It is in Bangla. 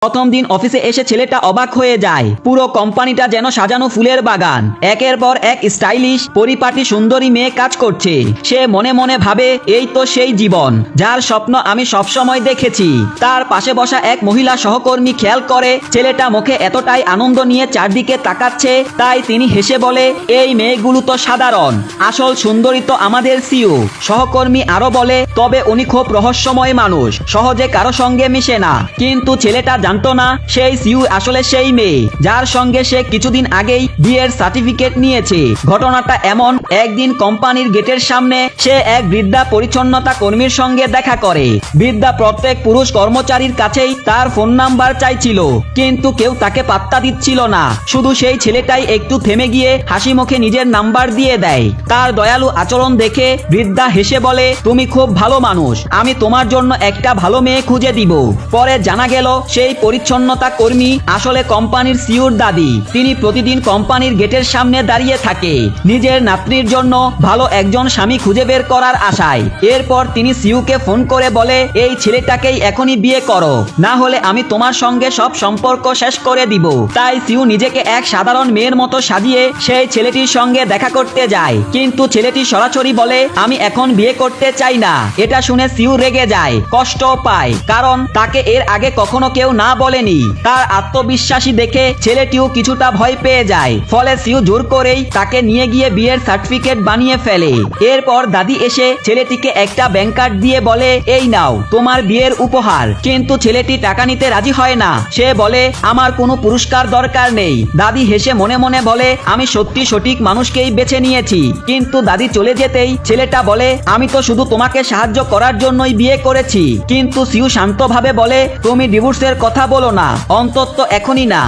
প্রথম দিন অফিসে এসে ছেলেটা অবাক হয়ে যায়। পুরো কোম্পানিটা যেন সাজানো ফুলের বাগান। একের পর এক স্টাইলিশ পরিপাটি সুন্দরী মেয়ে কাজ করছে। সে মনে মনে ভাবে, এই তো সেই জীবন যার স্বপ্ন আমি সবসময় দেখেছি। তার পাশে বসা এক মহিলা সহকর্মী খেয়াল করে ছেলেটা মুখে এতটাই আনন্দ নিয়ে চারদিকে তাকাচ্ছে, তাই তিনি হেসে বলে, এই মেয়েগুলো তো সাধারণ, আসল সুন্দরী তো আমাদের সিইও। সহকর্মী আরো বলে, তবে উনি খুব রহস্যময় মানুষ, সহজে কারো সঙ্গে মিশে না। কিন্তু ছেলেটা জানতো না সেই সিইও আসলে সেই মেয়ে যার সঙ্গে সে কিছুদিন আগেই বিয়ের সার্টিফিকেট নিয়েছে। ঘটনাটা এমন, একদিন কোম্পানির গেটের সামনে সে এক বৃদ্ধা পরিচ্ছন্নতা কর্মীর সঙ্গে দেখা করে। বৃদ্ধা প্রত্যেক পুরুষ কর্মচারীর কাছেই তার ফোন নাম্বার চাইছিল, কিন্তু কেউ তাকে পাত্তা দিচ্ছিল না। শুধু সেই ছেলেটাই একটু থেমে গিয়ে হাসি মুখে নিজের নাম্বার দিয়ে দেয়। তার দয়ালু আচরণ দেখে বৃদ্ধা হেসে বলে, তুমি খুব ভালো মানুষ, আমি তোমার জন্য একটা ভালো মেয়ে খুঁজে দিব। পরে জানা গেল সেই পরিচ্ছন্নতা কর্মী আসলে কোম্পানির সিইওর দাদি। তিনি প্রতিদিন কোম্পানির গেটের সামনে দাঁড়িয়ে থাকে নিজের নাতনির জন্য ভালো একজন স্বামী খুঁজে বের করার আশায়। এরপর তিনি সিইওকে ফোন করে বলে, এই ছেলেটাকেই এখনই বিয়ে করো, না হলে আমি তোমার সঙ্গে সব সম্পর্ক শেষ করে দিব। তাই সিইও নিজেকে এক সাধারণ মেয়ের মতো সাজিয়ে সেই ছেলেটির সঙ্গে দেখা করতে যায়। কিন্তু ছেলেটি সরাসরি বলে, আমি এখন বিয়ে করতে চাই না। এটা শুনে সিইও রেগে যায়, কষ্ট পায়, কারণ তাকে এর আগে কখনো কেউ না বলেনি। তার আত্মবিশ্বাসী দেখে ছেলেটিও কিছুটা ভয় পেয়ে যায়। ফলে সিইও জোর করেই তাকে নিয়ে গিয়ে বিয়ের সার্টিফিকেট বানিয়ে ফেলে। এরপর দাদি এসে ছেলেটিকে একটা ব্যাংক কার্ড দিয়ে বলে, এই নাও তোমার বিয়ের উপহার। কিন্তু ছেলেটি টাকা নিতে রাজি হয় না। সে বলে, আমার কোনো পুরস্কার দরকার নেই। দাদি হেসে মনে মনে বলে, আমি সত্যি সঠিক মানুষকেই বেছে নিয়েছি। কিন্তু দাদি চলে যেতেই ছেলেটা বলে, আমি তো শুধু তোমাকে সাহায্য করার জন্যই বিয়ে করেছি। কিন্তু সিইও শান্তভাবে বলে, তুমি ডিভোর্সের কথা বলো না, অন্তত এখনই না।